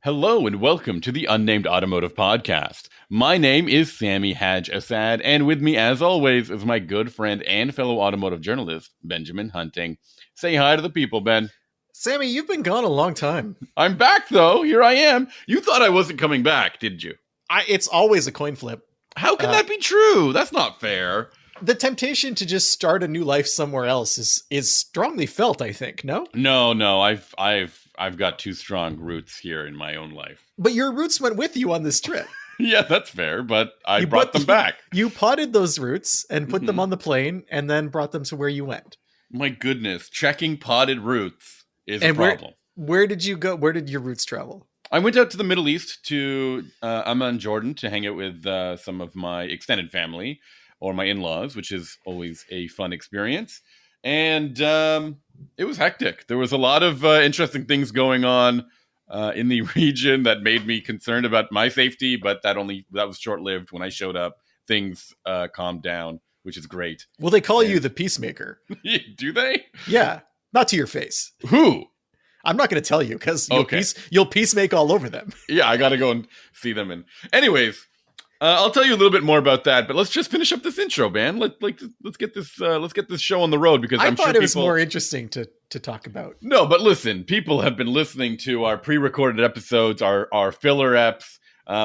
Hello and welcome to the Unnamed Automotive Podcast. My name is Sami Haj Assad, and with me, as always, is my good friend and fellow automotive journalist, Benjamin Hunting. Say hi to the people, Ben. Sammy, you've been gone a long time. I'm back, though. Here I am. You thought I wasn't coming back, didn't you? It's always a coin flip. How can that be true? That's not fair. The temptation to just start a new life somewhere else is strongly felt, I think, no? No. I've got two strong roots here in my own life. But your roots went with you on this trip. Yeah, that's fair, but I brought them back. You potted those roots and put them on the plane and then brought them to where you went. My goodness, checking potted roots is a problem. Where did you go? Where did your roots travel? I went out to the Middle East to Amman, Jordan, to hang out with some of my extended family or my in-laws, which is always a fun experience. And it was hectic. There was a lot of interesting things going on in the region that made me concerned about my safety, but that was short-lived. When I showed up, things calmed down, which is great. Well, they call you the peacemaker. Do they? Yeah, not to your face. Who? I'm not going to tell you because you'll peacemake all over them. Yeah, I got to go and see them. And anyways, I'll tell you a little bit more about that. But let's just finish up this intro, man. Let's get this show on the road because I'm sure it was more interesting to talk about. No, but listen, people have been listening to our pre-recorded episodes, our filler eps.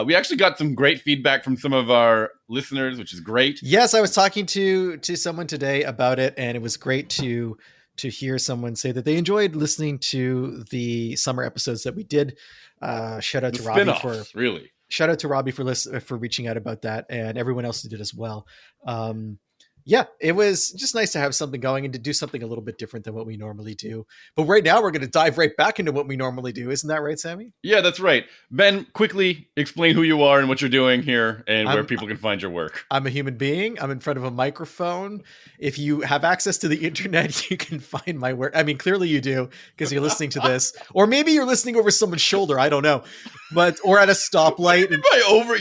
We actually got some great feedback from some of our listeners, which is great. Yes, I was talking to someone today about it, and it was great to hear someone say that they enjoyed listening to the summer episodes that we did. Shout out to Robbie for reaching out about that, and everyone else who did as well. Yeah, it was just nice to have something going and to do something a little bit different than what we normally do. But right now, we're going to dive right back into what we normally do. Isn't that right, Sammy? Yeah, that's right. Ben, quickly explain who you are and what you're doing here and where people can find your work. I'm a human being. I'm in front of a microphone. If you have access to the internet, you can find my work. I mean, clearly you do because you're listening to this. Or maybe you're listening over someone's shoulder. I don't know. Or at a stoplight.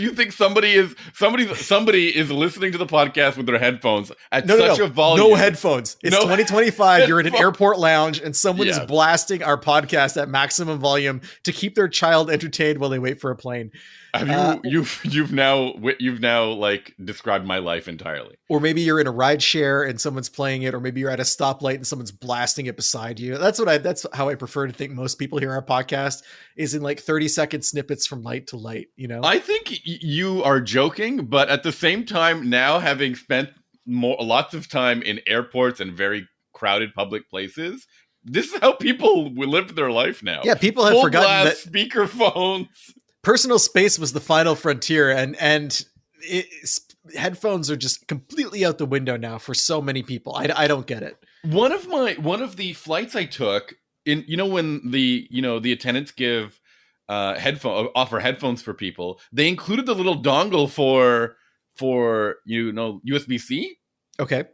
You think somebody is listening to the podcast with their headphones at such a volume. No headphones. It's 2025. You're in an airport lounge and someone is blasting our podcast at maximum volume to keep their child entertained while they wait for a plane. You've now like described my life entirely. Or maybe you're in a ride share and someone's playing it, or maybe you're at a stoplight and someone's blasting it beside you. That's how I prefer to think most people hear our podcast is in like 30-second snippets from light to light, you know? I think you are joking, but at the same time, now having spent lots of time in airports and very crowded public places, this is how people will live their life now. Yeah, people have forgotten that speakerphones. Personal space was the final frontier, and headphones are just completely out the window now for so many people. I don't get it. One of the flights I took in, when the attendants give offer headphones for people, they included the little dongle for USB-C. Okay.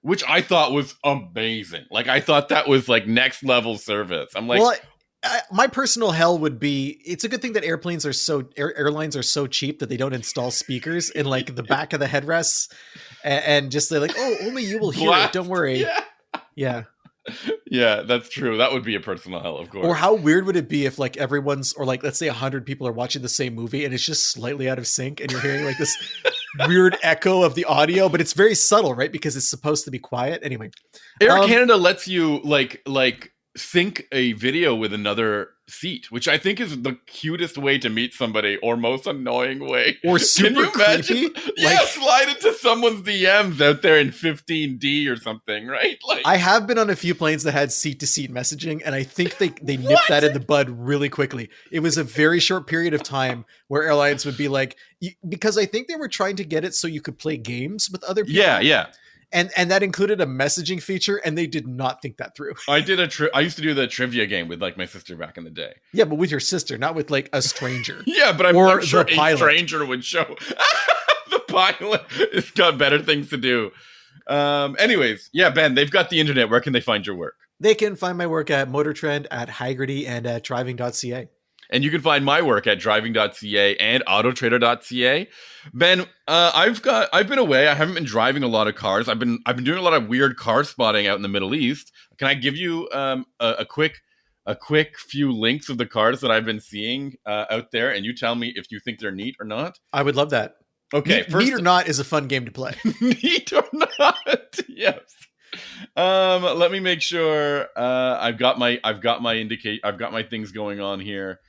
Which I thought was amazing. Like, I thought that was like next level service. I'm like, well, my personal hell would be, it's a good thing that airlines are so cheap that they don't install speakers in like the back of the headrests and just they're like, oh, only you will hear it. Don't worry. Yeah. Yeah, that's true. That would be a personal hell, of course. Or how weird would it be if like let's say 100 people are watching the same movie and it's just slightly out of sync and you're hearing like this weird echo of the audio, but it's very subtle, right? Because it's supposed to be quiet. Anyway, Air Canada lets you like sync a video with another seat, which I think is the cutest way to meet somebody, or most annoying way. Or super creepy. Yeah, slide into someone's DMs out there in 15D or something, right? Like, I have been on a few planes that had seat-to-seat messaging, and I think they nipped that in the bud really quickly. It was a very short period of time where airlines would be like, because I think they were trying to get it so you could play games with other people. Yeah. And that included a messaging feature, and they did not think that through. I used to do the trivia game with like my sister back in the day. Yeah, but with your sister, not with like a stranger. Yeah, but I'm sure a stranger would show. The pilot has got better things to do. Anyways, yeah, Ben, they've got the internet. Where can they find your work? They can find my work at Motor Trend, at Haggerty, and at driving.ca. And you can find my work at driving.ca and autotrader.ca. Ben, I've been away. I haven't been driving a lot of cars. I've been doing a lot of weird car spotting out in the Middle East. Can I give you a quick a quick few links of the cars that I've been seeing out there, and you tell me if you think they're neat or not. I would love that. Okay, neat or not is a fun game to play. Neat or not, yes. Let me make sure I've got my things going on here.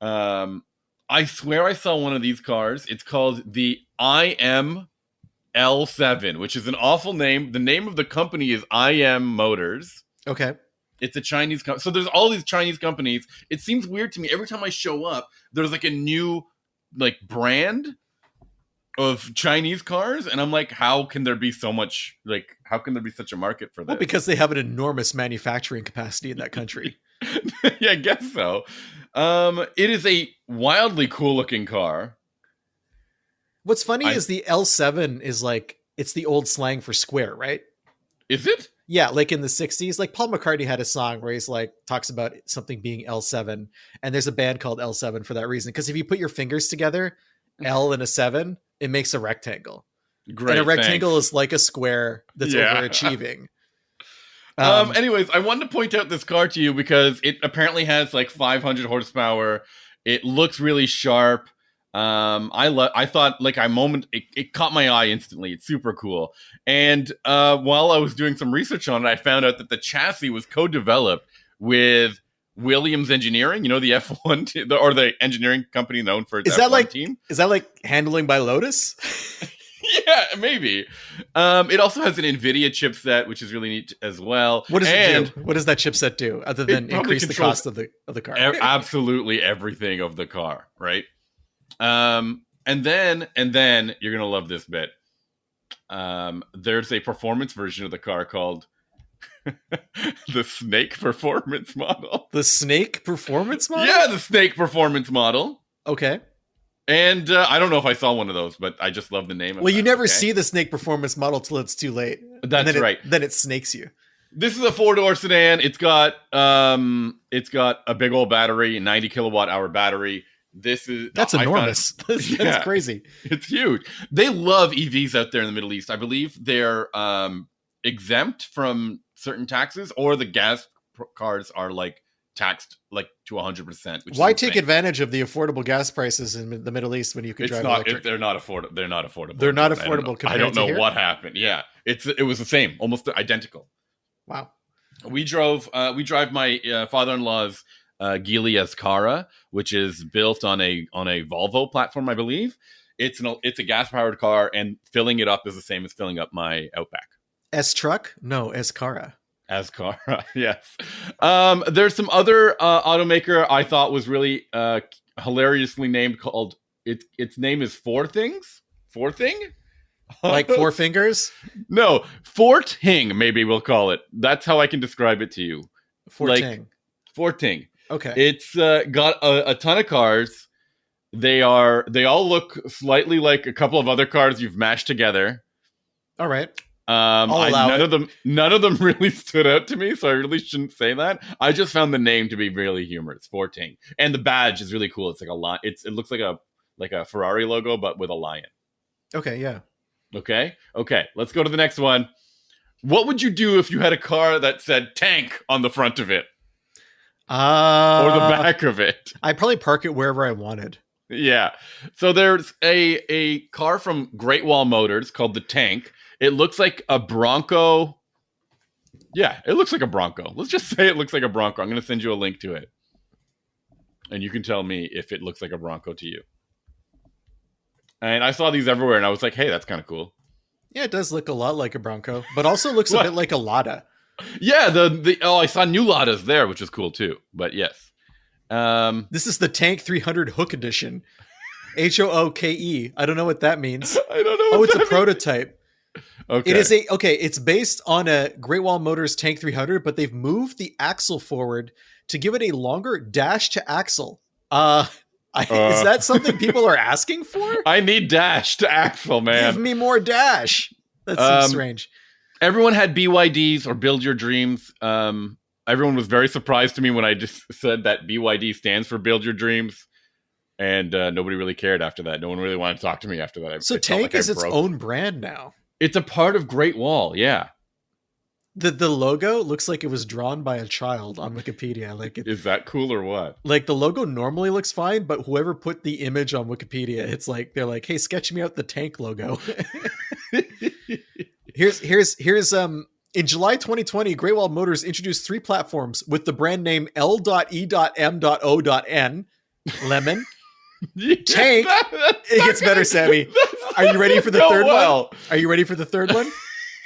I swear I saw one of these cars. It's called the IM L7, which is an awful name. The name of the company is IM Motors. Okay. It's a Chinese company. So there's all these Chinese companies. It seems weird to me. Every time I show up, there's like a new like brand of Chinese cars, and I'm like, how can there be so much, like, how can there be such a market for this? Well, because they have an enormous manufacturing capacity in that country. Yeah, I guess so. It is a wildly cool looking car. What's funny is the L7 is like, it's the old slang for square, right? Is it? Yeah, like in the 60s, like Paul McCartney had a song where he's like, talks about something being L7, and there's a band called L7 for that reason. Because if you put your fingers together, L and a 7, it makes a rectangle. Great, and a rectangle is like a square that's overachieving. Anyways, I wanted to point out this car to you because it apparently has like 500 horsepower. It looks really sharp. I thought like it caught my eye instantly. It's super cool. And while I was doing some research on it, I found out that the chassis was co-developed with Williams Engineering, you know, the F1 or the engineering company known for its F1 team. Is that like handling by Lotus? Yeah, maybe. It also has an NVIDIA chipset, which is really neat as well. What does it do? What does that chipset do other than increase the cost of the car? Absolutely everything of the car, right? And then you're gonna love this bit. There's a performance version of the car called the Snake Performance Model. The Snake Performance Model? Yeah, the Snake Performance Model. Okay. And I don't know if I saw one of those, but I just love the name. Well, you never see the Snake Performance Model till it's too late. That's right. Then it snakes you. This is a 4-door sedan. It's got a big old battery, a 90 kilowatt hour battery. That's enormous. That's crazy. It's huge. They love EVs out there in the Middle East. I believe they're exempt from certain taxes, or the gas cars are like taxed like to 100%. Why take advantage of the affordable gas prices in the Middle East when you can drive electric? They're not affordable. They're not affordable. They're not affordable. I don't know what happened. Yeah, it was the same, almost identical. Wow. We drive my father-in-law's Geely Escara, which is built on a Volvo platform, I believe. It's a gas-powered car, and filling it up is the same as filling up my Outback. S-Truck? No, Escara. Ascara, yes. There's some other automaker I thought was really hilariously named called its name is Four Things? Four Thing? Like Four Fingers? No, Forting, maybe we'll call it. That's how I can describe it to you. Forting. Forting. Okay. It's got a ton of cars. They all look slightly like a couple of other cars you've mashed together. All right. None of them really stood out to me, so I really shouldn't say that. I just found the name to be really humorous, Forting, and the badge is really cool. It's like a lion. It looks like a Ferrari logo, but with a lion. Okay, yeah. Okay. Let's go to the next one. What would you do if you had a car that said tank on the front of it, or the back of it? I'd probably park it wherever I wanted. Yeah. So there's a car from Great Wall Motors called the Tank. It looks like a Bronco. Yeah, it looks like a Bronco. Let's just say it looks like a Bronco. I'm going to send you a link to it. And you can tell me if it looks like a Bronco to you. And I saw these everywhere, and I was like, hey, that's kind of cool. Yeah, it does look a lot like a Bronco, but also looks a bit like a Lada. Yeah, I saw new Ladas there, which is cool too. But yes. This is the Tank 300 Hook Edition. HOOKE. I don't know what that means. I don't know. Oh, it's a prototype. Okay. It's based on a Great Wall Motors Tank 300, but they've moved the axle forward to give it a longer dash to axle. Is that something people are asking for? I need dash to axle, man. Give me more dash. That seems strange. Everyone had BYDs or Build Your Dreams. Everyone was very surprised to me when I just said that BYD stands for Build Your Dreams. And nobody really cared after that. No one really wanted to talk to me after that. So Tank is its own brand now. It's a part of Great Wall, yeah. The logo looks like it was drawn by a child on Wikipedia. Like, is that cool or what? Like, the logo normally looks fine, but whoever put the image on Wikipedia, it's like they're like, "Hey, sketch me out the tank logo." here's in July 2020, Great Wall Motors introduced 3 platforms with the brand name L.E.M.O.N. Lemon. Tank. It gets better, Sammy. Are you ready for the third one? Are you ready for the third one?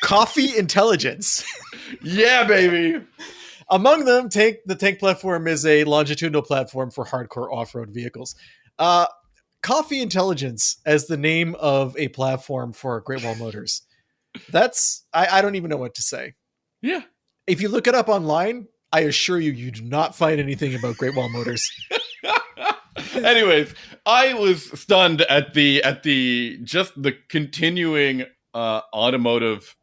Coffee Intelligence. Yeah, baby. Among them, the tank platform is a longitudinal platform for hardcore off-road vehicles. Coffee Intelligence as the name of a platform for Great Wall Motors. That's, I don't even know what to say. Yeah. If you look it up online, I assure you, you do not find anything about Great Wall Motors. Anyways, I was stunned at the continuing automotive,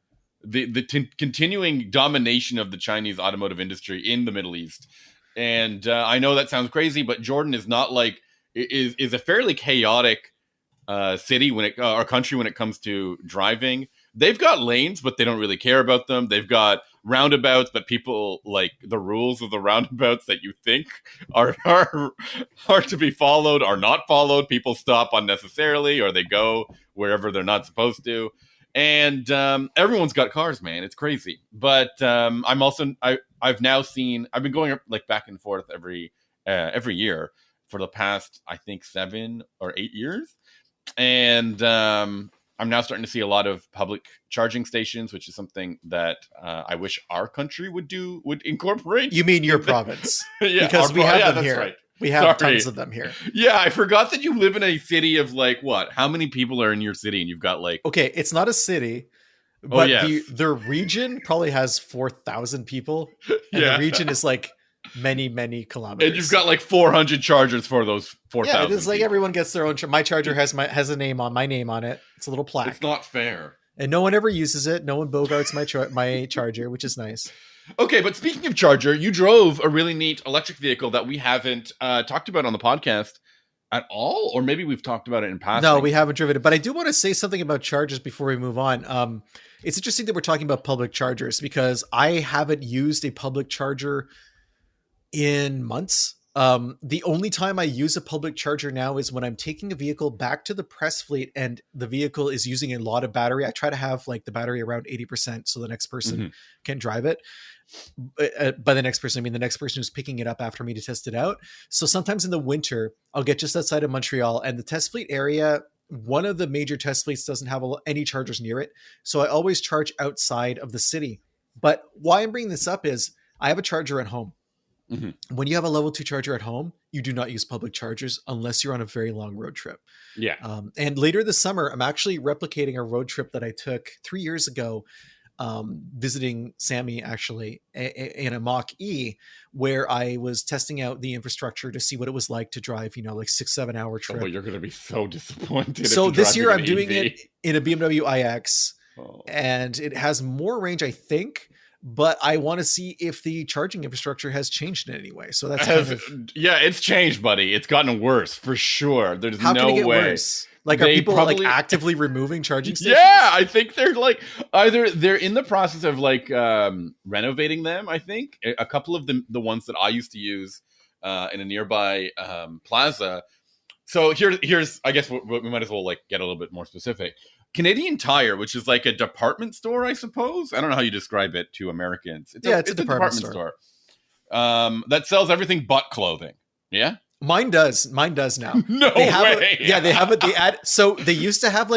the continuing domination of the Chinese automotive industry in the Middle East. And I know that sounds crazy, but Jordan is not like is a fairly chaotic city or country when it comes to driving. They've got lanes, but they don't really care about them. They've got roundabouts, but people like the rules of the roundabouts that you think are to be followed are not followed. People stop unnecessarily, or they go wherever they're not supposed to. And everyone's got cars, man. It's crazy. But I've been going like back and forth every year for the past, I think, 7 or 8 years. And I'm now starting to see a lot of public charging stations, which is something that I wish our country would incorporate. You mean your province? Yeah, because we have them here. Right. We have tons of them here. Yeah, I forgot that you live in a city of like what? How many people are in your city? And you've got like... Okay, it's not a city, but the region probably has 4,000 people. And the region is like many, many kilometers. And you've got like 400 chargers for those 4,000. Yeah, it's like everyone gets their own. My charger has my name on it. It's a little plaque. It's not fair. And no one ever uses it. No one bogarts my charger, which is nice. Okay, but speaking of charger, you drove a really neat electric vehicle that we haven't talked about on the podcast at all, or maybe we've talked about it in passing. No, we haven't driven it, but I do want to say something about chargers before we move on. It's interesting that we're talking about public chargers because I haven't used a public charger in months. The only time I use a public charger now is when I'm taking a vehicle back to the press fleet and the vehicle is using a lot of battery. I try to have like the battery around 80% so the next person can drive it. By the next person, I mean the next person who's picking it up after me to test it out. So sometimes in the winter, I'll get just outside of Montreal, and the test fleet area, one of the major test fleets doesn't have any chargers near it. So I always charge outside of the city. But why I'm bringing this up is I have a charger at home. Mm-hmm. When you have a level 2 charger at home, you do not use public chargers unless you're on a very long road trip. Yeah. And later this summer, I'm actually replicating a road trip that I took 3 years ago, visiting Sammy actually in a Mach-E, where I was testing out the infrastructure to see what it was like to drive, like 6-7 hour trip. Oh, but you're going to be so disappointed. So this year I'm doing it in a BMW iX, and it has more range, I think. But I want to see if the charging infrastructure has changed in any way. So that's yeah, it's changed, buddy. It's gotten worse for sure. There's no way. How can it get worse? Like, are people like actively removing charging stations? Yeah, I think they're like either they're in the process of like renovating them. I think a couple of the ones that I used to use in a nearby plaza. So here's I guess we might as well like get a little bit more specific. Canadian Tire, which is like a department store, I suppose. I don't know how you describe it to Americans. It's a department store. That sells everything but clothing. Yeah? Mine does now. No way. They have it. So they used to have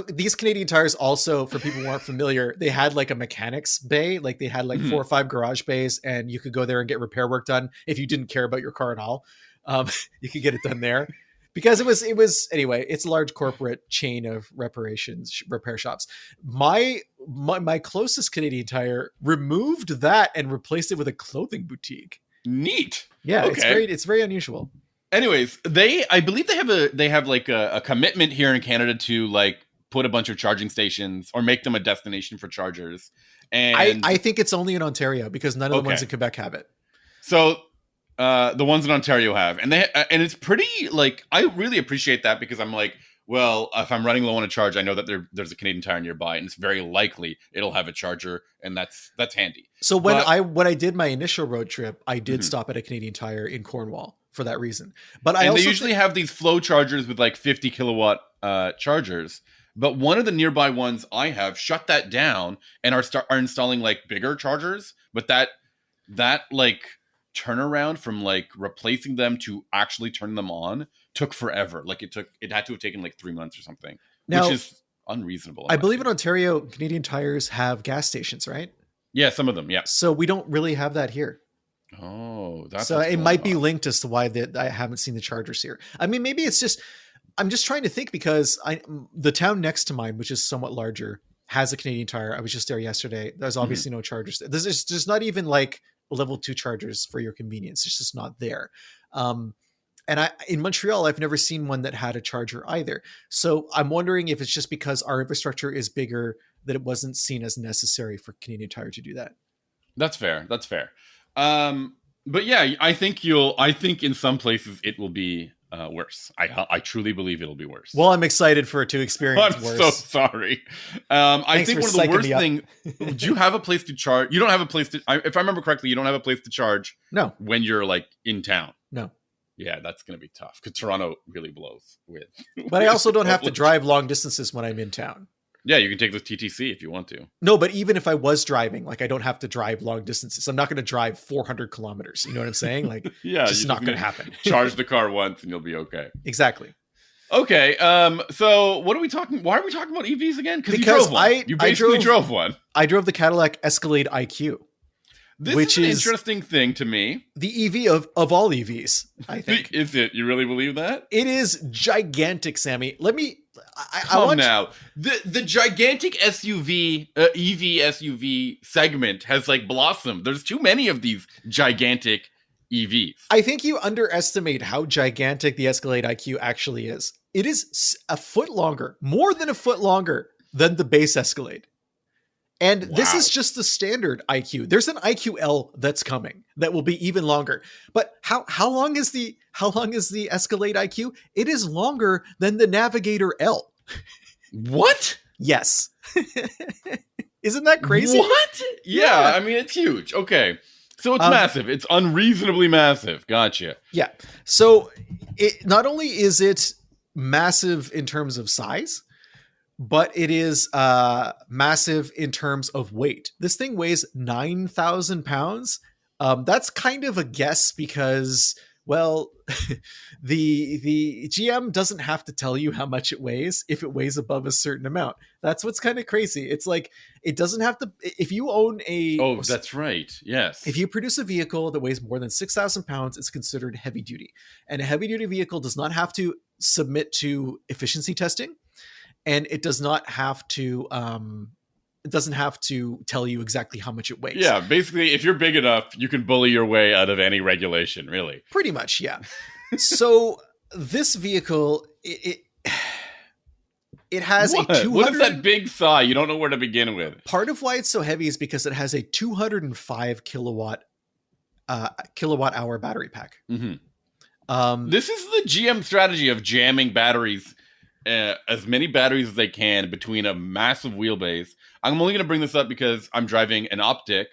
these Canadian Tires also, for people who aren't familiar, they had like a mechanics bay. Like they had like 4 or 5 garage bays, and you could go there and get repair work done if you didn't care about your car at all. You could get it done there. Because it was anyway, it's a large corporate chain of repair shops. My closest Canadian Tire removed that and replaced it with a clothing boutique. Neat. Yeah, okay. It's very unusual. Anyways, I believe they have like a commitment here in Canada to like put a bunch of charging stations or make them a destination for chargers. And I think it's only in Ontario because none of the ones in Quebec have it. So the ones in Ontario have, and it's pretty like, I really appreciate that because I'm like, well, if I'm running low on a charge, I know that there's a Canadian Tire nearby, and it's very likely it'll have a charger, and that's handy. So when I did my initial road trip, I did stop at a Canadian Tire in Cornwall for that reason. But they usually have these flow chargers with like 50 kilowatt chargers. But one of the nearby ones I have shut that down and are installing like bigger chargers. But that like turnaround from like replacing them to actually turn them on took forever. Like it had to have taken like 3 months or something, which is unreasonable. I believe in Ontario, Canadian Tires have gas stations, right? Yeah, some of them. Yeah. So we don't really have that here. Oh, that's so it might be linked as to why I haven't seen the chargers here. I mean, maybe it's just, I'm just trying to think because the town next to mine, which is somewhat larger, has a Canadian Tire. I was just there yesterday. There's obviously no chargers. There's not even like level 2 chargers for your convenience. It's just not there. And in Montreal, I've never seen one that had a charger either. So I'm wondering if it's just because our infrastructure is bigger that it wasn't seen as necessary for Canadian Tire to do that. That's fair. But yeah, I think in some places it will be worse. I truly believe it'll be worse. Well, I'm excited for it to experience worse. I'm so sorry. I think one of the worst thing. Do you have a place to charge? You don't have a place to. If I remember correctly, you don't have a place to charge. No. When you're like in town. No. Yeah, that's going to be tough because Toronto really blows with. But I also don't have to drive long distances when I'm in town. Yeah, you can take the TTC if you want to. No, but even if I was driving, like I don't have to drive long distances. I'm not going to drive 400 kilometers. You know what I'm saying? Like, yeah, it's just not going to happen. Charge the car once and you'll be okay. Exactly. Okay. So what are we talking? Why are we talking about EVs again? Because you drove one. You basically drove one. I drove the Cadillac Escalade IQ. Which is an interesting thing to me. The EV of all EVs, I think. Is it? You really believe that? It is gigantic, Sammy. Let me... now. The gigantic SUV, EV SUV segment has like blossomed. There's too many of these gigantic EVs. I think you underestimate how gigantic the Escalade IQ actually is. It is a foot longer, more than a foot longer than the base Escalade. And this is just the standard IQ. There's an IQL that's coming that will be even longer. But how long is the Escalade IQ? It is longer than the Navigator L. What? Yes. Isn't that crazy? What? Yeah, I mean it's huge. Okay. So it's massive. It's unreasonably massive. Gotcha. Yeah. So it not only is it massive in terms of size, but it is massive in terms of weight. This thing weighs 9,000 pounds. That's kind of a guess because, well, the GM doesn't have to tell you how much it weighs if it weighs above a certain amount. That's what's kind of crazy. It's like, it doesn't have to, if you own a... Oh, that's right. Yes. If you produce a vehicle that weighs more than 6,000 pounds, it's considered heavy duty. And a heavy duty vehicle does not have to submit to efficiency testing. And it does not have to, it doesn't have to tell you exactly how much it weighs. Yeah, basically, if you're big enough, you can bully your way out of any regulation, really. Pretty much, yeah. So this vehicle, it has a 200... What is that big sigh? You don't know where to begin with. Part of why it's so heavy is because it has a 205 kilowatt hour battery pack. Mm-hmm. This is the GM strategy of jamming batteries. As many batteries as they can between a massive wheelbase. I'm only going to bring this up because I'm driving an Optic,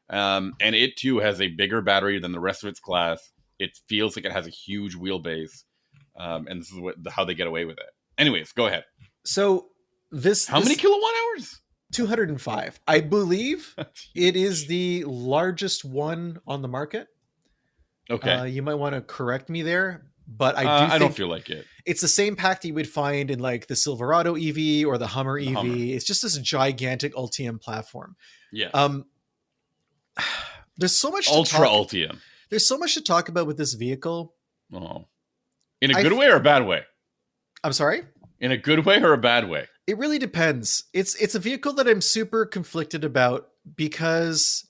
and it too has a bigger battery than the rest of its class. It feels like it has a huge wheelbase, and this is how they get away with it. Anyways, go ahead. So how many kilowatt hours? 205. I believe it is the largest one on the market. Okay, you might want to correct me there. But I don't feel like it. It's the same pack that you would find in like the Silverado EV or the Hummer EV. It's just this gigantic Ultium platform. Yeah. There's so much Ultium. There's so much to talk about with this vehicle. Oh. In a good way or a bad way? I'm sorry? In a good way or a bad way? It really depends. It's a vehicle that I'm super conflicted about because...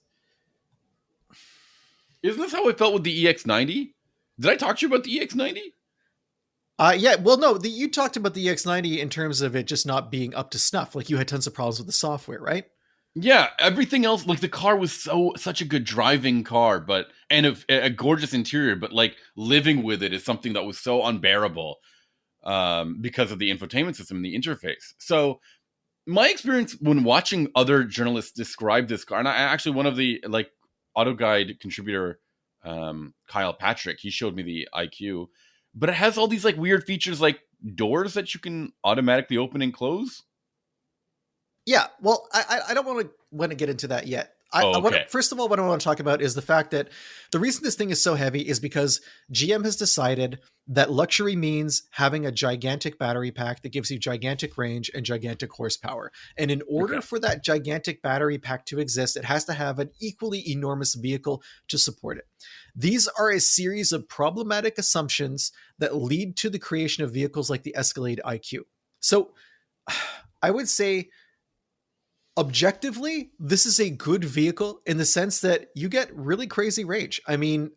Isn't this how I felt with the EX90? Did I talk to you about the EX90? Yeah, well, no, you talked about the EX90 in terms of it just not being up to snuff. Like you had tons of problems with the software, right? Yeah, everything else, like the car was such a good driving car, and a gorgeous interior, but like living with it is something that was so unbearable. because of the infotainment system, the interface. So my experience when watching other journalists describe this car, and I actually, one of the like Auto Guide contributor, Kyle Patrick, he showed me the IQ, but it has all these like weird features like doors that you can automatically open and close. Yeah, well, I don't want to get into that yet. First of all, what I want to talk about is the fact that the reason this thing is so heavy is because GM has decided that luxury means having a gigantic battery pack that gives you gigantic range and gigantic horsepower. And in order for that gigantic battery pack to exist, it has to have an equally enormous vehicle to support it. These are a series of problematic assumptions that lead to the creation of vehicles like the Escalade IQ. So I would say, objectively, this is a good vehicle in the sense that you get really crazy range. I mean,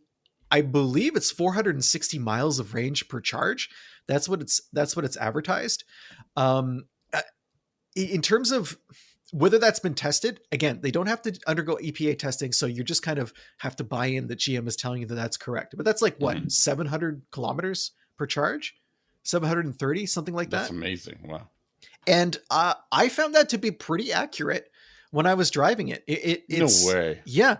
I believe it's 460 miles of range per charge. That's what it's advertised. In terms of whether that's been tested, again, they don't have to undergo EPA testing, so you just kind of have to buy in that GM is telling you that that's correct. But that's like what, 700 kilometers per charge, 730, something like that. That's amazing. Wow. And I found that to be pretty accurate when I was driving it. It's, no way. Yeah.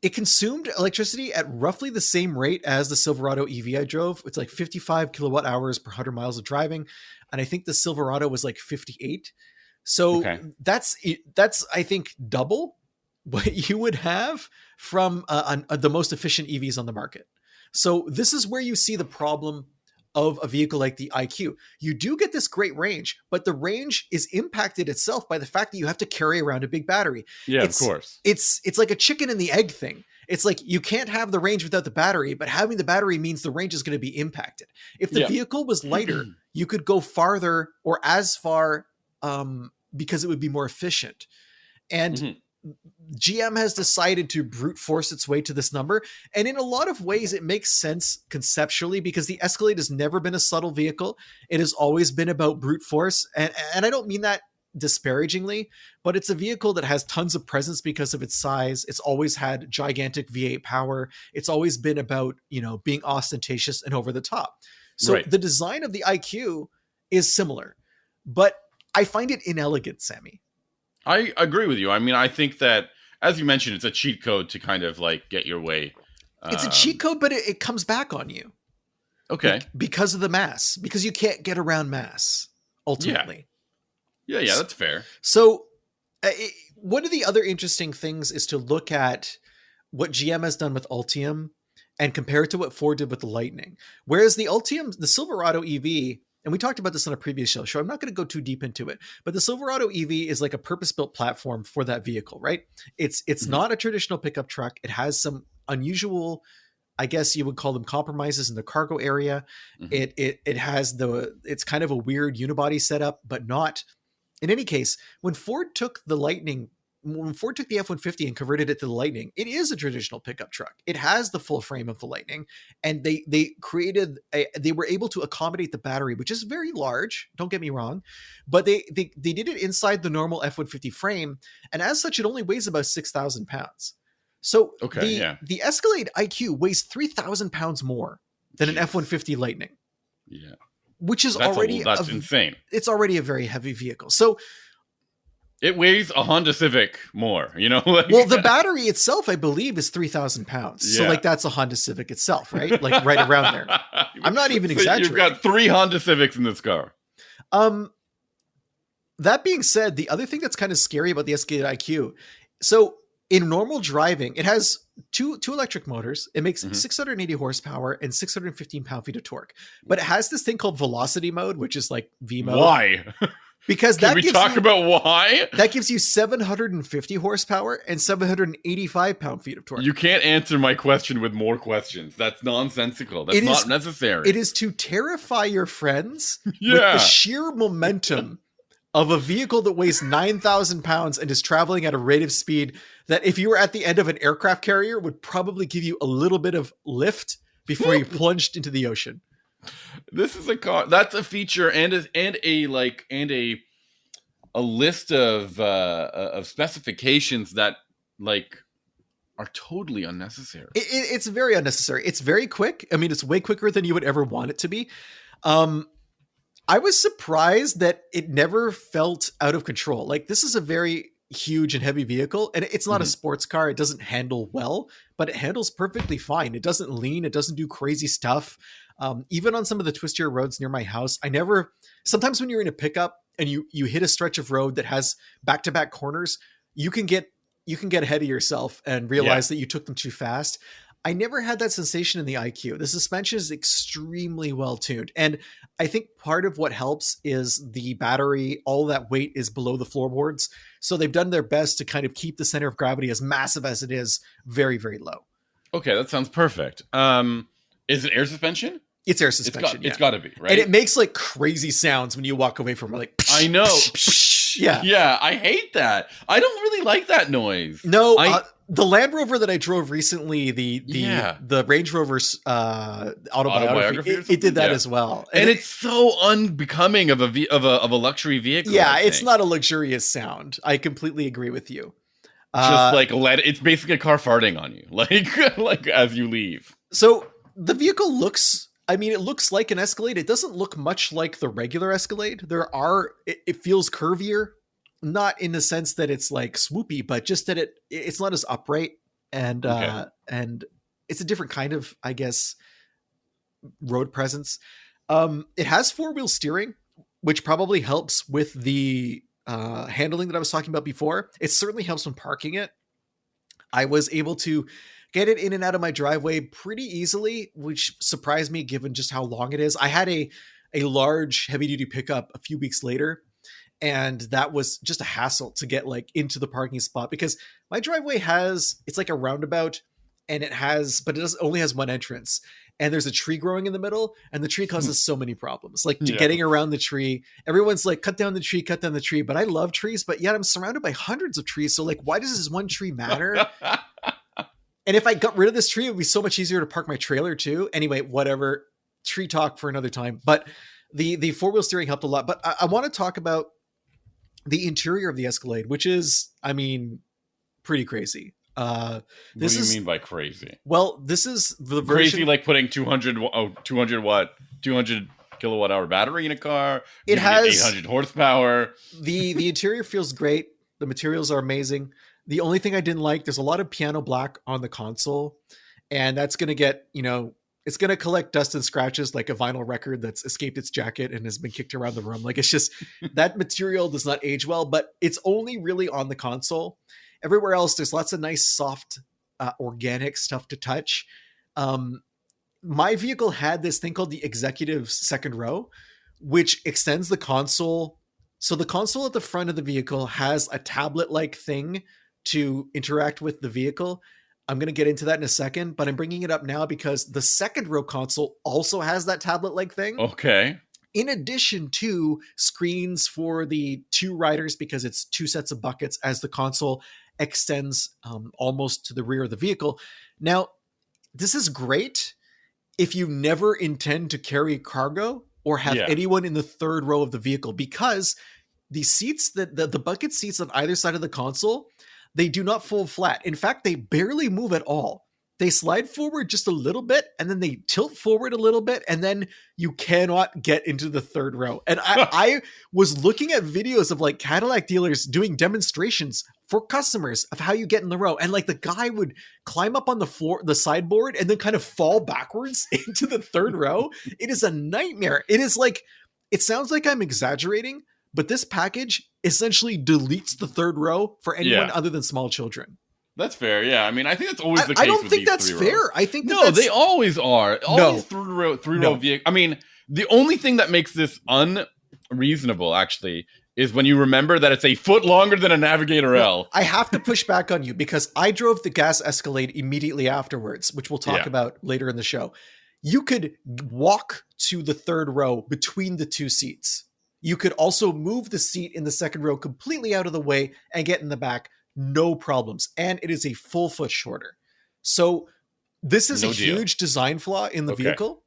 It consumed electricity at roughly the same rate as the Silverado EV I drove. It's like 55 kilowatt hours per 100 miles of driving. And I think the Silverado was like 58. So that's, I think, double what you would have from the most efficient EVs on the market. So this is where you see the problem of a vehicle like the IQ. You do get this great range, but the range is impacted itself by the fact that you have to carry around a big battery. Yeah, of course. It's like a chicken and the egg thing. It's like you can't have the range without the battery, but having the battery means the range is going to be impacted. If the vehicle was lighter, you could go farther or as far because it would be more efficient. And GM has decided to brute force its way to this number. And in a lot of ways, it makes sense conceptually because the Escalade has never been a subtle vehicle. It has always been about brute force. And I don't mean that disparagingly, but it's a vehicle that has tons of presence because of its size. It's always had gigantic V8 power. It's always been about, being ostentatious and over the top. So the design of the IQ is similar, but I find it inelegant, Sammy. I agree with you. I mean, I think that, as you mentioned, it's a cheat code to kind of like get your way. It's a cheat code, but it comes back on you. Okay. Because of the mass, because you can't get around mass, ultimately. Yeah, that's fair. So one of the other interesting things is to look at what GM has done with Ultium and compare it to what Ford did with the Lightning. Whereas the Ultium, the Silverado EV, and we talked about this on a previous show, I'm not going to go too deep into it, but the Silverado EV is like a purpose-built platform for that vehicle, right? It's not a traditional pickup truck. It has some unusual, I guess you would call them, compromises in the cargo area. It has it's kind of a weird unibody setup, but not. In any case, when Ford took the F-150 and converted it to the Lightning, it is a traditional pickup truck. It has the full frame of the Lightning, and they were able to accommodate the battery, which is very large. Don't get me wrong, but they did it inside the normal F-150 frame, and as such, it only weighs about 6,000 pounds. So the Escalade IQ weighs 3,000 pounds more than an F-150 Lightning. Yeah, which is that's insane. It's already a very heavy vehicle. So it weighs a Honda Civic more, well, the battery itself, I believe, is 3,000 pounds. So that's a Honda Civic itself, right? Like right around there. I'm not even exaggerating. You've got 3 Honda Civics in this car. That being said, the other thing that's kind of scary about the Escalade IQ, so in normal driving, it has two electric motors. It makes 680 horsepower and 615 pound-feet of torque. But it has this thing called velocity mode, which is like V mode. Why? Because Can we talk about why? That gives you 750 horsepower and 785 pound-feet of torque. You can't answer my question with more questions. That's nonsensical. That's not necessary. It is to terrify your friends with the sheer momentum of a vehicle that weighs 9,000 pounds and is traveling at a rate of speed that, if you were at the end of an aircraft carrier, would probably give you a little bit of lift before you plunged into the ocean. This is a car that's a feature and a list of specifications that are totally unnecessary. It's very unnecessary. It's very quick. I mean, it's way quicker than you would ever want it to be. I was surprised that it never felt out of control. Like, this is a very huge and heavy vehicle, and it's not a sports car. It doesn't handle well, but it handles perfectly fine. It doesn't lean. It doesn't do crazy stuff. Even on some of the twistier roads near my house, sometimes when you're in a pickup and you hit a stretch of road that has back-to-back corners, you can get ahead of yourself and realize that you took them too fast. I never had that sensation in the IQ. The suspension is extremely well tuned. And I think part of what helps is the battery, all that weight is below the floorboards. So they've done their best to kind of keep the center of gravity, as massive as it is, very, very low. Okay, that sounds perfect. Is it air suspension? It's air suspension. It's got to be, right? And it makes like crazy sounds when you walk away from it. Like, I know. Yeah. I hate that. I don't really like that noise. No, the Land Rover that I drove recently, the Range Rover's autobiography, it did that as well, and it's so unbecoming of a luxury vehicle. Yeah, it's not a luxurious sound. I completely agree with you. Just it's basically a car farting on you, like as you leave. So the vehicle looks. I mean, it looks like an Escalade. It doesn't look much like the regular Escalade. It feels curvier. Not in the sense that it's like swoopy, but just that it's not as upright, and it's a different kind of, I guess, road presence. It has 4-wheel steering, which probably helps with the handling that I was talking about before. It certainly helps when parking it. I was able to get it in and out of my driveway pretty easily, which surprised me given just how long it is. I had a large heavy duty pickup a few weeks later, and that was just a hassle to get like into the parking spot, because my driveway it's like a roundabout, and it only has one entrance, and there's a tree growing in the middle, and the tree causes so many problems. Like getting around the tree, everyone's like, cut down the tree. But I love trees, but yet I'm surrounded by hundreds of trees. So like, why does this one tree matter? And if I got rid of this tree, it would be so much easier to park my trailer too. Anyway, whatever, tree talk for another time. But the 4-wheel steering helped a lot. But I want to talk about the interior of the Escalade, which is, I mean, pretty crazy. What do you mean by crazy? Well, this is the version. Crazy like putting 200 kilowatt hour battery in a car. It has 800 horsepower. The interior feels great. The materials are amazing. The only thing I didn't like, there's a lot of piano black on the console, and that's going to get, it's going to collect dust and scratches like a vinyl record that's escaped its jacket and has been kicked around the room. Like, it's just, that material does not age well, but it's only really on the console. Everywhere else, there's lots of nice, soft, organic stuff to touch. My vehicle had this thing called the executive second row, which extends the console. So the console at the front of the vehicle has a tablet-like thing to interact with the vehicle. I'm going to get into that in a second, but I'm bringing it up now because the second row console also has that tablet-like thing. Okay. In addition to screens for the 2 riders, because it's 2 sets of buckets as the console extends almost to the rear of the vehicle. Now, this is great if you never intend to carry cargo or have anyone in the third row of the vehicle, because the seats, the bucket seats on either side of the console, they do not fold flat. In fact, they barely move at all. They slide forward just a little bit, and then they tilt forward a little bit, and then you cannot get into the third row. And I was looking at videos of like Cadillac dealers doing demonstrations for customers of how you get in the row. And like, the guy would climb up on the floor, the sideboard, and then kind of fall backwards into the third row. It is a nightmare. It is like, it sounds like I'm exaggerating, but this package essentially deletes the third row for anyone other than small children. That's fair. Yeah. I mean, I think that's always the case. I don't think that's fair. I think they always are. Always three row vehicle. I mean, the only thing that makes this unreasonable actually is when you remember that it's a foot longer than a Navigator L. I have to push back on you because I drove the gas Escalade immediately afterwards, which we'll talk about later in the show. You could walk to the third row between the 2 seats. You could also move the seat in the second row completely out of the way and get in the back. No problems. And it is a full foot shorter. So this is huge design flaw in the vehicle.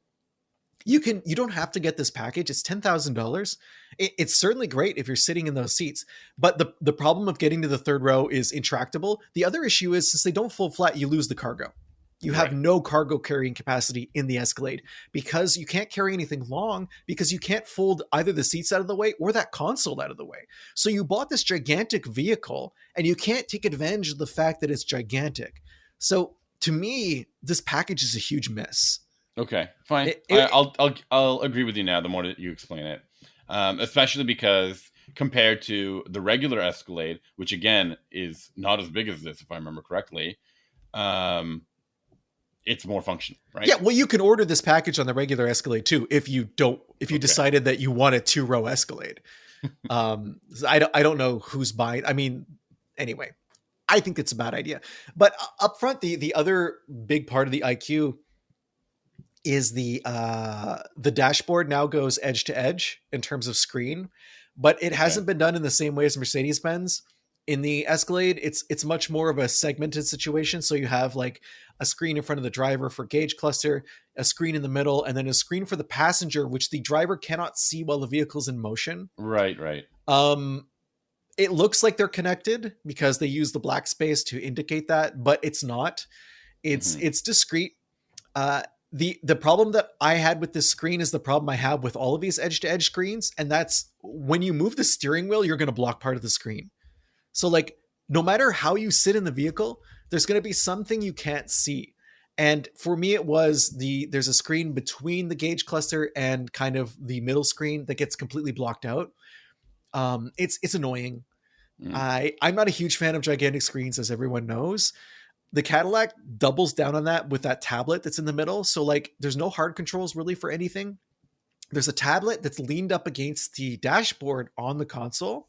You don't have to get this package. It's $10,000. It's certainly great if you're sitting in those seats, but the problem of getting to the third row is intractable. The other issue is, since they don't fold flat, you lose the cargo. You have no cargo carrying capacity in the Escalade because you can't carry anything long because you can't fold either the seats out of the way or that console out of the way. So you bought this gigantic vehicle and you can't take advantage of the fact that it's gigantic. So to me, this package is a huge miss. Okay, fine. I'll agree with you now. The more that you explain it, especially because compared to the regular Escalade, which again is not as big as this, if I remember correctly, it's more functional, right? Yeah, well, you can order this package on the regular Escalade too if you decided that you want a 2-row Escalade. I don't know who's buying. I mean, anyway, I think it's a bad idea. But up front, the other big part of the IQ is the dashboard now goes edge to edge in terms of screen, but it hasn't been done in the same way as Mercedes-Benz. In the Escalade, it's much more of a segmented situation. So you have like a screen in front of the driver for gauge cluster, a screen in the middle, and then a screen for the passenger, which the driver cannot see while the vehicle's in motion. Right. It looks like they're connected because they use the black space to indicate that, but it's not. It's discrete. The problem that I had with this screen is the problem I have with all of these edge-to-edge screens, and that's when you move the steering wheel, you're going to block part of the screen. So like, no matter how you sit in the vehicle, there's going to be something you can't see. And for me, it was there's a screen between the gauge cluster and kind of the middle screen that gets completely blocked out. It's annoying. I'm not a huge fan of gigantic screens, as everyone knows. The Cadillac doubles down on that with that tablet that's in the middle. So like, there's no hard controls really for anything. There's a tablet that's leaned up against the dashboard on the console.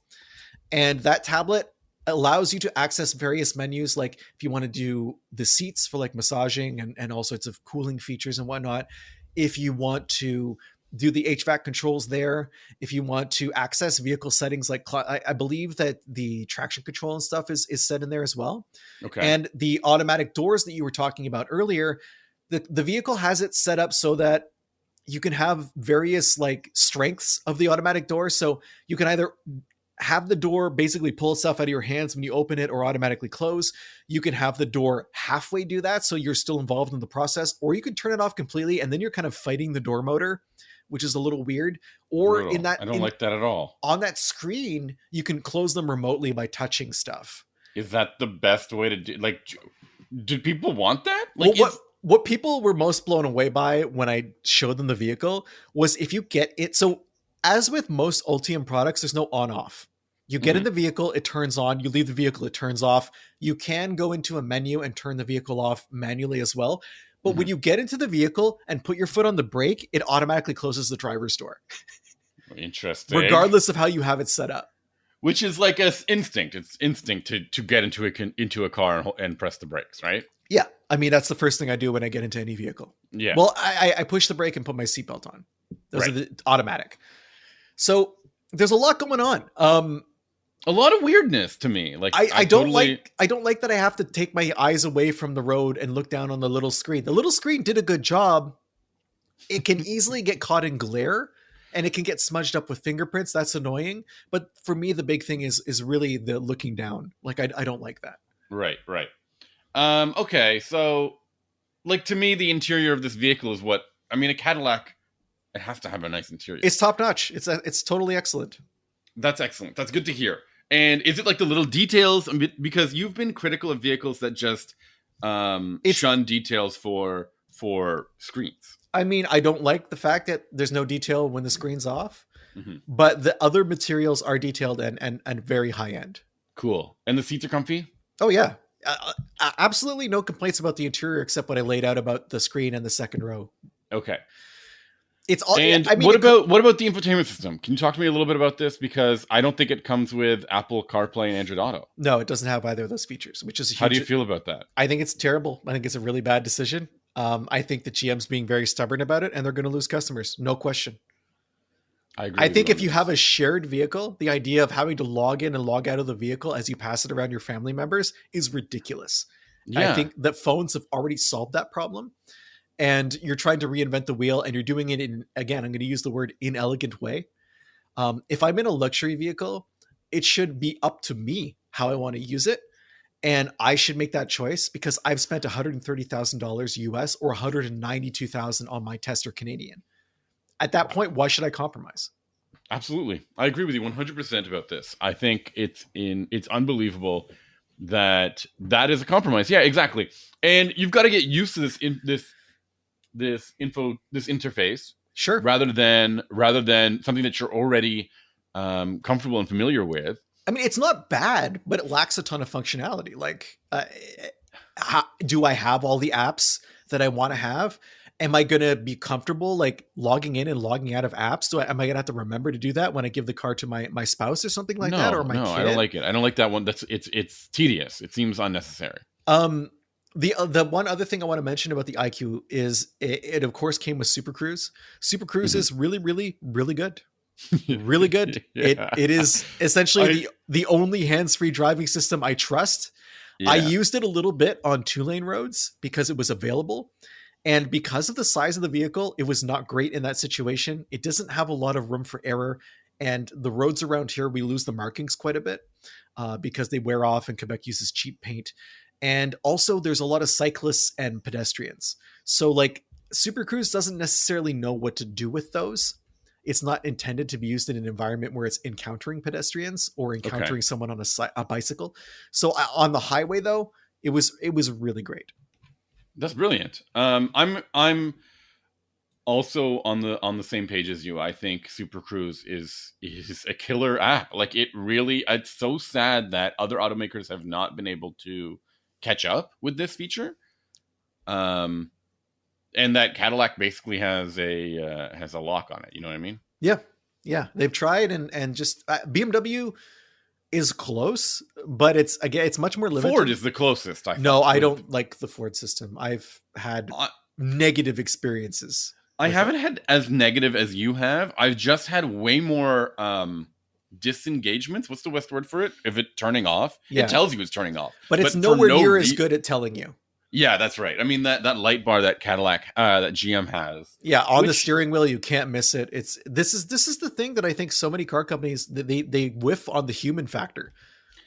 And that tablet allows you to access various menus. Like if you want to do the seats for like massaging and all sorts of cooling features and whatnot. If you want to do the HVAC controls there, if you want to access vehicle settings, like I believe that the traction control and stuff is set in there as well. Okay. And the automatic doors that you were talking about earlier, the vehicle has it set up so that you can have various like strengths of the automatic door. So you can either have the door basically pull itself out of your hands when you open it or automatically close. You can have the door halfway do that, so you're still involved in the process, or you can turn it off completely and then you're kind of fighting the door motor, which is a little weird. Or brutal. I don't like that at all. On that screen, you can close them remotely by touching stuff. Is that the best way to do? Like, did people want that? Like, well, what people were most blown away by when I showed them the vehicle was if you get it. So as with most Ultium products, there's no on off. You get in the vehicle, it turns on. You leave the vehicle, it turns off. You can go into a menu and turn the vehicle off manually as well. But when you get into the vehicle and put your foot on the brake, it automatically closes the driver's door. Interesting. Regardless of how you have it set up. Which is like an instinct. It's instinct to get into a car and press the brakes, right? Yeah. I mean, that's the first thing I do when I get into any vehicle. Yeah. Well, I push the brake and put my seatbelt on. Those are the automatic. So there's a lot going on. A lot of weirdness to me. Like I don't like that I have to take my eyes away from the road and look down on the little screen. The little screen did a good job. It can easily get caught in glare and it can get smudged up with fingerprints. That's annoying. But for me, the big thing is really the looking down. Like I don't like that. Right. Okay. So like to me, the interior of this vehicle is what, I mean, a Cadillac, it has to have a nice interior. It's top notch. It's totally excellent. That's excellent. That's good to hear. And is it like the little details? Because you've been critical of vehicles that just shun details for screens. I mean, I don't like the fact that there's no detail when the screen's off, but the other materials are detailed and very high end. Cool. And the seats are comfy? Oh, yeah. Absolutely no complaints about the interior except what I laid out about the screen and the second row. Okay. It's all. And I mean, what about the infotainment system? Can you talk to me a little bit about this? Because I don't think it comes with Apple CarPlay and Android Auto. No, it doesn't have either of those features, which is a huge. How do you feel about that? I think it's terrible. I think it's a really bad decision. I think that GM's being very stubborn about it, and they're going to lose customers, no question. I agree. I think if you have a shared vehicle, the idea of having to log in and log out of the vehicle as you pass it around your family members is ridiculous. Yeah. I think that phones have already solved that problem. And you're trying to reinvent the wheel and you're doing it in, again, I'm going to use the word inelegant way. If I'm in a luxury vehicle, it should be up to me how I want to use it. and I should make that choice because I've spent $130,000 US or 192,000 on my tester Canadian. At that point, why should I compromise? Absolutely. I agree with you 100% about this. I think it's unbelievable that is a compromise. Yeah, exactly. And you've got to get used to this interface. Sure. Rather than something that you're already comfortable and familiar with. I mean, it's not bad, but it lacks a ton of functionality. Like, do I have all the apps that I want to have? Am I going to be comfortable like logging in and logging out of apps? Am I going to have to remember to do that when I give the car to my spouse or something like that? Or my kid? I don't like it. I don't like that one. It's tedious. It seems unnecessary. The one other thing I want to mention about the IQ is it of course came with Super Cruise. Super Cruise is really, really, really good. Really good. Yeah. It is essentially the only hands-free driving system I trust. Yeah. I used it a little bit on 2-lane roads because it was available. And because of the size of the vehicle, it was not great in that situation. It doesn't have a lot of room for error. And the roads around here, we lose the markings quite a bit because they wear off and Quebec uses cheap paint. And also there's a lot of cyclists and pedestrians. So like Super Cruise doesn't necessarily know what to do with those. It's not intended to be used in an environment where it's encountering pedestrians or encountering someone on a bicycle. So on the highway though, it was really great. That's brilliant. I'm also on the same page as you. I think Super Cruise is a killer app. Like it's so sad that other automakers have not been able to catch up with this feature. And that Cadillac basically has a lock on it. You know what I mean? Yeah. They've tried and just BMW is close, but it's much more limited. Ford is the closest. I don't like the Ford system. I've had negative experiences. I haven't had as negative as you have. I've just had way more disengagements. What's the best word for it? If it's turning off, it tells you it's turning off, but it's nowhere near as good at telling you. Yeah, that's right. I mean that light bar that Cadillac, that GM has. Yeah, on the steering wheel, you can't miss it. This is the thing that I think so many car companies they whiff on the human factor,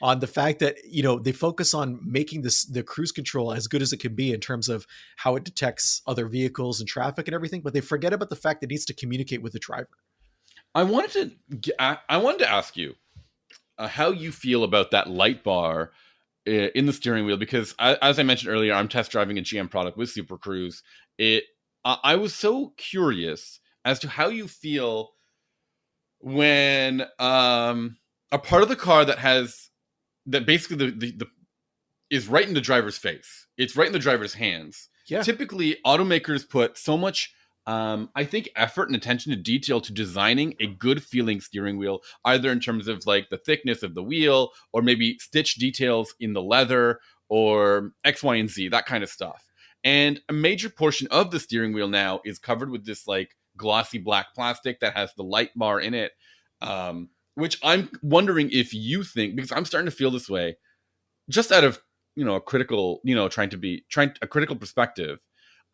on the fact that they focus on making the cruise control as good as it can be in terms of how it detects other vehicles and traffic and everything, but they forget about the fact that it needs to communicate with the driver. I wanted to ask you how you feel about that light bar in the steering wheel, because as I mentioned earlier, I'm test driving a GM product with Super Cruise. I was so curious as to how you feel when a part of the car that basically the is right in the driver's face. It's right in the driver's hands. Yeah. Typically, automakers put so much I think effort and attention to detail to designing a good feeling steering wheel, either in terms of like the thickness of the wheel or maybe stitch details in the leather or X, Y, and Z, that kind of stuff. And a major portion of the steering wheel now is covered with this like glossy black plastic that has the light bar in it, which I'm wondering if you think, because I'm starting to feel this way, just out of a critical, a critical perspective.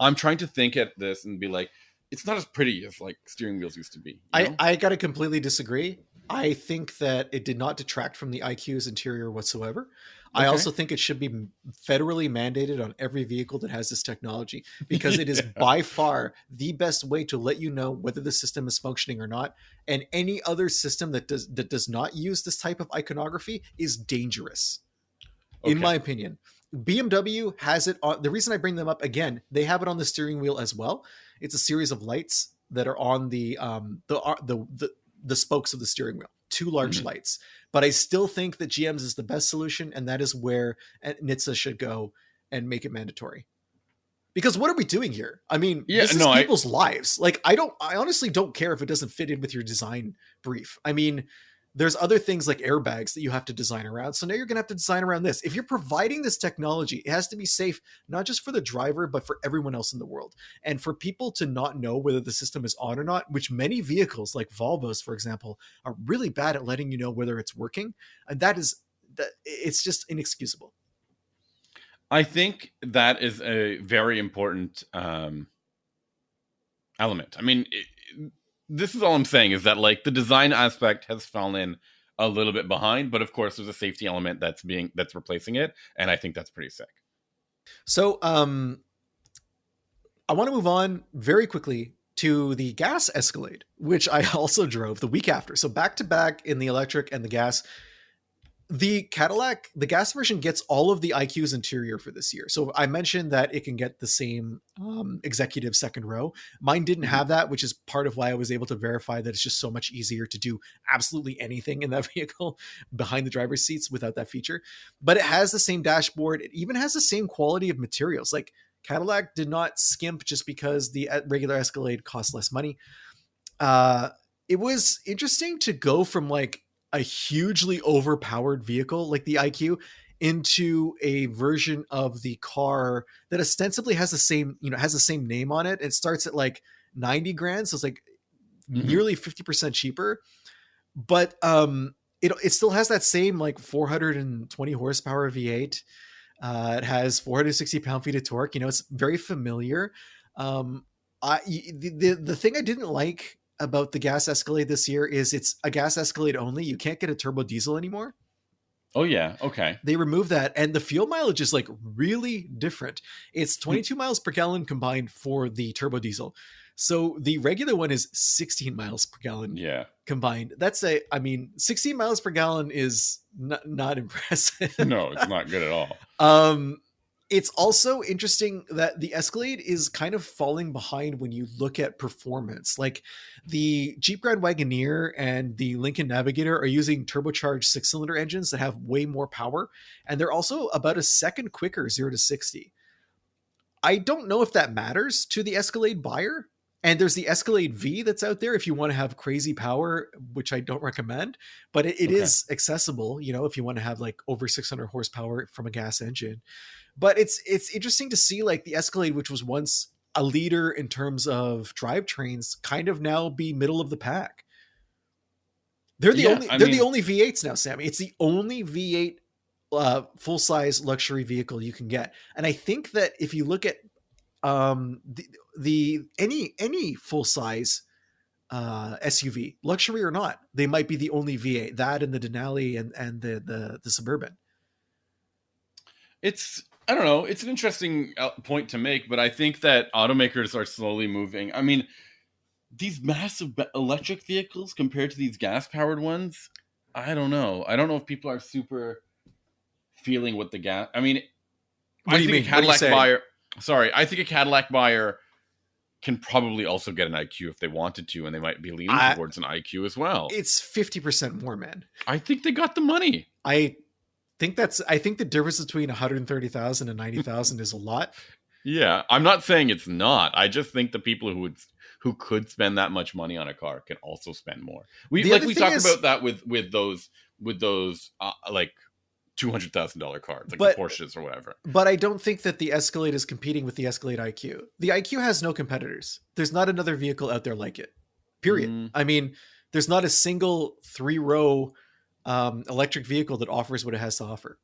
I'm trying to think at this and be like, it's not as pretty as like steering wheels used to be. I got to completely disagree. I think that it did not detract from the IQ's interior whatsoever. Okay. I also think it should be federally mandated on every vehicle that has this technology, because it is by far the best way to let you know whether the system is functioning or not. And any other system that does not use this type of iconography is dangerous, in my opinion. BMW has it on. The reason I bring them up again, they have it on the steering wheel as well. It's a series of lights that are on the spokes of the steering wheel, 2 large lights. But I still think that GM's is the best solution, and that is where NHTSA should go and make it mandatory. Because what are we doing here? I mean, this is people's lives. Like, I honestly don't care if it doesn't fit in with your design brief. I mean, there's other things like airbags that you have to design around. So now you're going to have to design around this. If you're providing this technology, it has to be safe, not just for the driver, but for everyone else in the world. And for people to not know whether the system is on or not, which many vehicles like Volvos, for example, are really bad at letting you know whether it's working. And it's just inexcusable. I think that is a very important element. I mean, this is all I'm saying, is that like the design aspect has fallen a little bit behind, but of course there's a safety element that's replacing it, and I think that's pretty sick. So I want to move on very quickly to the gas Escalade, which I also drove the week after. So back to back in the electric and the gas. The Cadillac, the gas version gets all of the IQ's interior for this year. So I mentioned that it can get the same executive second row. Mine didn't have that, which is part of why I was able to verify that it's just so much easier to do absolutely anything in that vehicle behind the driver's seats without that feature. But it has the same dashboard. It even has the same quality of materials. Like Cadillac did not skimp just because the regular Escalade costs less money. It was interesting to go from like a hugely overpowered vehicle like the IQ into a version of the car that ostensibly has the same, has the same name on it. It starts at like 90 grand. So it's like nearly 50% cheaper, but it still has that same like 420 horsepower V8. It has 460 pound-feet of torque. It's very familiar. The thing I didn't like about the gas Escalade this year is it's a gas Escalade only. You can't get a turbo diesel anymore. Oh yeah. Okay. They removed that, and the fuel mileage is like really different. It's 22 miles per gallon combined for the turbo diesel. So the regular one is 16 miles per gallon combined. 16 miles per gallon is not impressive. No, it's not good at all. It's also interesting that the Escalade is kind of falling behind when you look at performance. Like the Jeep Grand Wagoneer and the Lincoln Navigator are using turbocharged 6-cylinder engines that have way more power. And they're also about a second quicker 0 to 60. I don't know if that matters to the Escalade buyer. And there's the Escalade V that's out there if you want to have crazy power, which I don't recommend, but it is accessible, if you want to have like over 600 horsepower from a gas engine. But it's interesting to see like the Escalade, which was once a leader in terms of drivetrains, kind of now be middle of the pack. They're the only V8s now, Sammy. It's the only V8 full-size luxury vehicle you can get. And I think that if you look at any full-size SUV, luxury or not, they might be the only V8. That and the Denali and the Suburban. I don't know. It's an interesting point to make, but I think that automakers are slowly moving. I mean, these massive electric vehicles compared to these gas-powered ones, I don't know. I don't know if people are super feeling what the gas. I mean, I think a Cadillac buyer. Sorry, I think a Cadillac buyer can probably also get an IQ if they wanted to, and they might be leaning towards an IQ as well. It's 50% more, man. I think they got the money. I think the difference between 130,000 and 90,000 is a lot. Yeah, I'm not saying it's not. I just think the people who could spend that much money on a car can also spend more. We talked about that with those like $200,000 cars, like the Porsches or whatever. But I don't think that the Escalade is competing with the Escalade IQ. The IQ has no competitors. There's not another vehicle out there like it. Period. I mean, there's not a single 3-row electric vehicle that offers what it has to offer.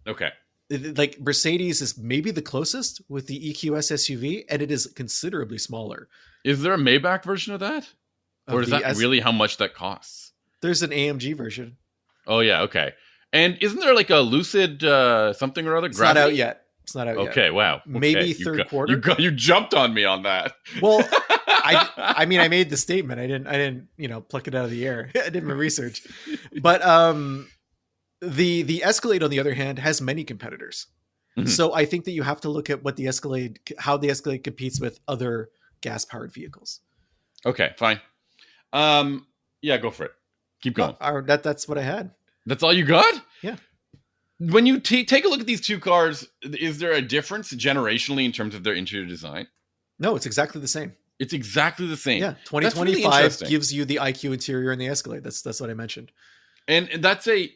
Okay. Like Mercedes is maybe the closest with the EQS SUV, and it is considerably smaller. Is there a Maybach version of that? Or is that really how much that costs? There's an AMG version. Oh yeah, okay. And isn't there like a Lucid something or other? It's not out yet. Yet. Okay, wow. Okay. Maybe third quarter. You jumped on me on that. Well, I mean, I made the statement. I didn't, pluck it out of the air. I did my research. But the Escalade, on the other hand, has many competitors. Mm-hmm. So I think that you have to look at how the Escalade competes with other gas-powered vehicles. Okay, fine. Yeah, go for it. Keep going. That's what I had. That's all you got? Yeah. When you take a look at these two cars, is there a difference generationally in terms of their interior design? No, it's exactly the same. It's exactly the same. Yeah, 2025 really gives you the IQ interior and the Escalade. That's what I mentioned. And that's a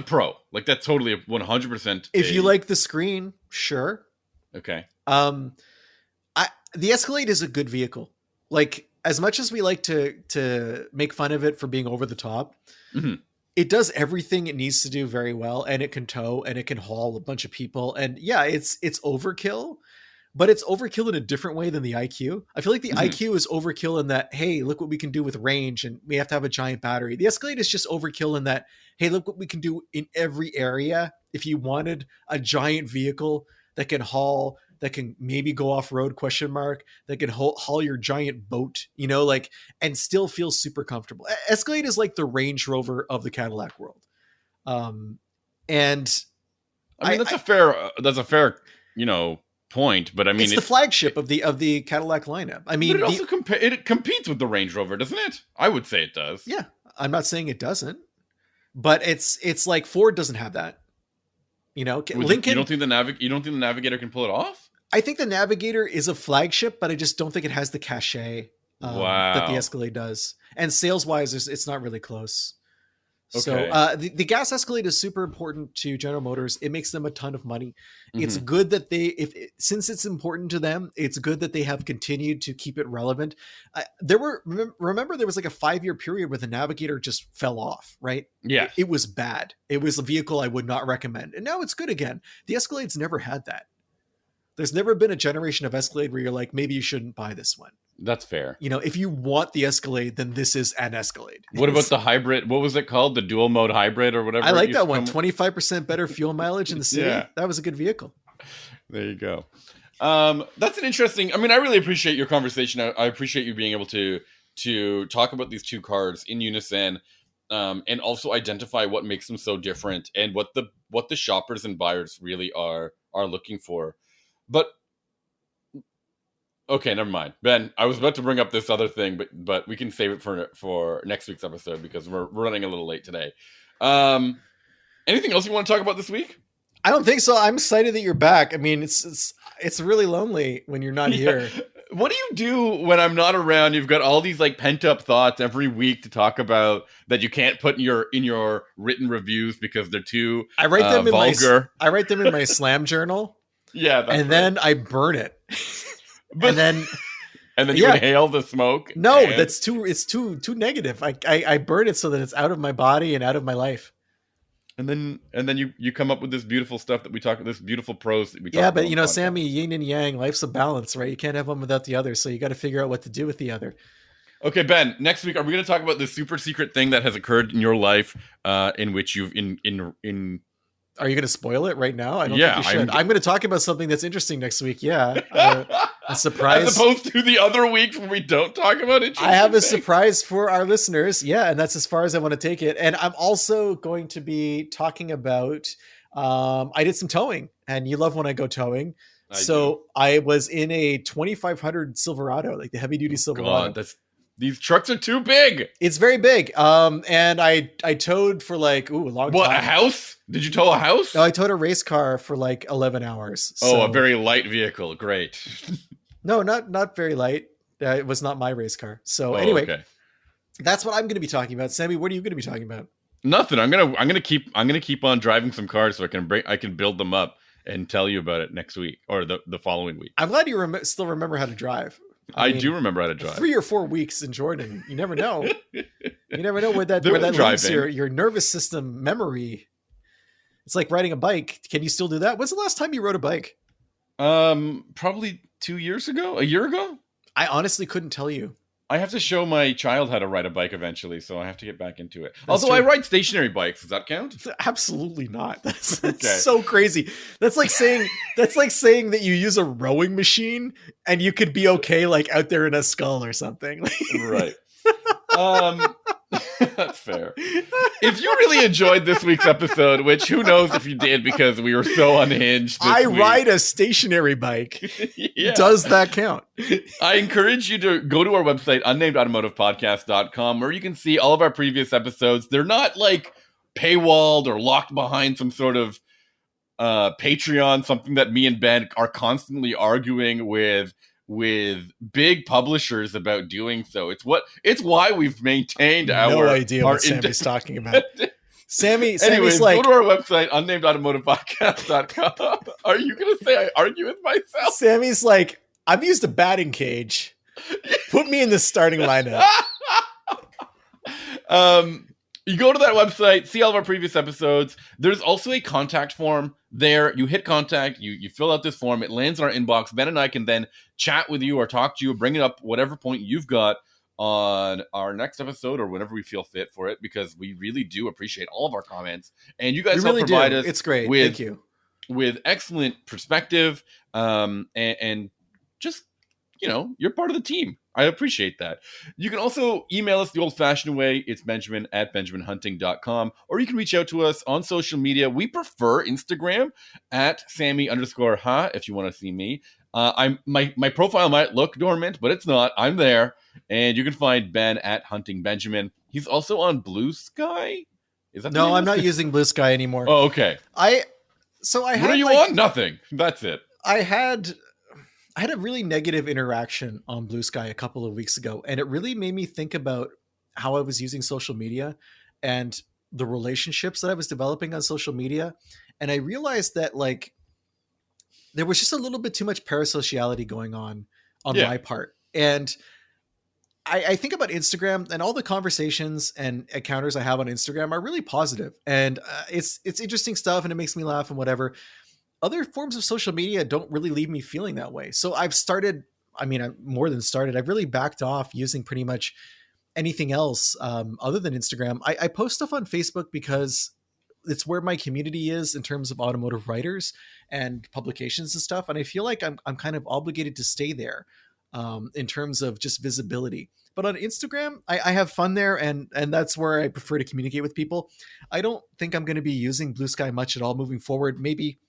pro. Like that's totally 100%. If you like the screen, sure. Okay. The Escalade is a good vehicle. Like as much as we like to make fun of it for being over the top, mm-hmm. It does everything it needs to do very well, and it can tow and it can haul a bunch of people. And yeah, it's overkill, but it's overkill in a different way than the IQ. I feel like the Mhm. IQ is overkill in that, hey, look what we can do with range and we have to have a giant battery. The Escalade is just overkill in that, hey, look what we can do in every area. If you wanted a giant vehicle that can haul, that can maybe go off-road, that can haul your giant boat, like, and still feel super comfortable. Escalade is like the Range Rover of the Cadillac world. And I mean, that's a fair, point, but I mean, it's the flagship of the Cadillac lineup. I mean, but it also it competes with the Range Rover, doesn't it? I would say it does. Yeah, I'm not saying it doesn't, but it's like Ford doesn't have that. Lincoln. You don't think the Navigator can pull it off? I think the Navigator is a flagship, but I just don't think it has the cachet that the Escalade does. And sales-wise, it's not really close. Okay. So the gas Escalade is super important to General Motors. It makes them a ton of money. Mm-hmm. It's good that since it's important to them, it's good that they have continued to keep it relevant. Remember there was like a 5-year period where the Navigator just fell off, right? Yeah. It was bad. It was a vehicle I would not recommend. And now it's good again. The Escalade's never had that. There's never been a generation of Escalade where you're like, maybe you shouldn't buy this one. That's fair. If you want the Escalade, then this is an Escalade. What about the hybrid? What was it called? The dual mode hybrid or whatever? I like that one. 25% better fuel mileage in the city. Yeah. That was a good vehicle. There you go. That's an interesting, I really appreciate your conversation. I appreciate you being able to talk about these two cars in unison, and also identify what makes them so different and what the shoppers and buyers really are looking for. But okay, never mind, Ben. I was about to bring up this other thing, but we can save it for next week's episode because we're running a little late today. Anything else you want to talk about this week? I don't think so. I'm excited that you're back. I mean, it's really lonely when you're not here. What do you do when I'm not around? You've got all these like pent up thoughts every week to talk about that you can't put in your written reviews because they're too vulgar. I write them in my slam journal. Yeah, and then I burn it. and then you inhale the smoke. No, it's too negative. I burn it so that it's out of my body and out of my life. And then you come up with this beautiful stuff that we talk, this beautiful prose that we talk about. Yeah, but Sammy, yin and yang, life's a balance, right? You can't have one without the other. So you got to figure out what to do with the other. Okay, Ben, next week, are we going to talk about this super secret thing that has occurred in your life, in which you've Are you going to spoil it right now? I don't think you should. I'm going to talk about something that's interesting next week. Yeah. A surprise. As opposed to the other weeks when we don't talk about it. I have a surprise for our listeners. Yeah. And that's as far as I want to take it. And I'm also going to be talking about, I did some towing, and you love when I go towing. I was in a 2500 Silverado, like the heavy duty Silverado. God, these trucks are too big. It's very big. And I towed for like, a long time. What, a house? Did you tow a house? No, I towed a race car for like 11 hours. So. Oh, a very light vehicle. Great. No, not very light. It was not my race car. So anyway, okay. That's what I'm going to be talking about. Sammy, what are you going to be talking about? Nothing. I'm gonna keep on driving some cars so I can build them up and tell you about it next week or the following week. I'm glad you still remember how to drive. I do remember how to drive. 3 or 4 weeks in Jordan. You never know. You never know where that leaves your nervous system memory. It's like riding a bike. Can you still do that? When's the last time you rode a bike? Probably 2 years ago, a year ago. I honestly couldn't tell you. I have to show my child how to ride a bike eventually, so I have to get back into it. Although I ride stationary bikes, does that count? Absolutely not. That's so crazy. That's like saying that you use a rowing machine and you could be okay like out there in a scull or something. Right. That's fair. If you really enjoyed this week's episode, which who knows if you did because we were so unhinged this week. Ride a stationary bike. Yeah. Does that count? I encourage you to go to our website, unnamedautomotivepodcast.com, where you can see all of our previous episodes. They're not like paywalled or locked behind some sort of Patreon, something that me and Ben are constantly arguing with big publishers about doing so. It's why we've maintained no idea what Sammy's talking about. Sammy's like, go to our website, unnamedautomotivepodcast.com. Are you going to say I argue with myself? Sammy's like, I've used a batting cage. Put me in the starting lineup. You go to that website, see all of our previous episodes. There's also a contact form there. You hit contact, you fill out this form, it lands in our inbox. Ben and I can then chat with you or talk to you, bring it up whatever point you've got on our next episode or whenever we feel fit for it, because we really do appreciate all of our comments. And you guys help provide us it's great. Thank you. With excellent perspective, and just, you're part of the team. I appreciate that. You can also email us the old-fashioned way. It's benjamin@benjaminhunting.com. Or you can reach out to us on social media. We prefer Instagram at Sammy_ha if you want to see me. My profile might look dormant, but it's not. I'm there. And you can find Ben at Hunting Benjamin. He's also on Blue Sky. Is that No, I'm not using Blue Sky anymore. Oh, okay. What are you on? Nothing. That's it. I had a really negative interaction on Blue Sky a couple of weeks ago, and it really made me think about how I was using social media and the relationships that I was developing on social media. And I realized that there was just a little bit too much parasociality going on my part. And I think about Instagram, and all the conversations and encounters I have on Instagram are really positive, and it's interesting stuff, and it makes me laugh and whatever. Other forms of social media don't really leave me feeling that way. So I've more than started. I've really backed off using pretty much anything else other than Instagram. I post stuff on Facebook because it's where my community is in terms of automotive writers and publications and stuff. And I feel like I'm kind of obligated to stay there in terms of just visibility. But on Instagram, I have fun there, and that's where I prefer to communicate with people. I don't think I'm going to be using Blue Sky much at all moving forward. Maybe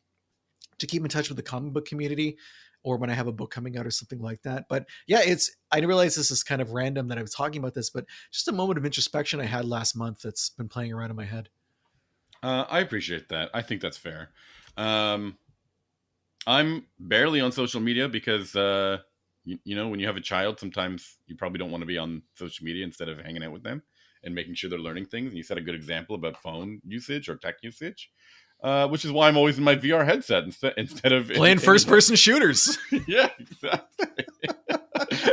to keep in touch with the comic book community, or when I have a book coming out or something like that. But yeah, I realize this is kind of random that I was talking about this, but just a moment of introspection I had last month that's been playing around in my head. I appreciate that. I think that's fair. I'm barely on social media because, when you have a child, sometimes you probably don't want to be on social media instead of hanging out with them and making sure they're learning things. And you set a good example about phone usage or tech usage. Which is why I'm always in my VR headset instead of playing first-person shooters. Yeah, exactly.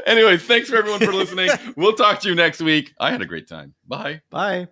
Anyways, thanks for everyone for listening. We'll talk to you next week. I had a great time. Bye. Bye.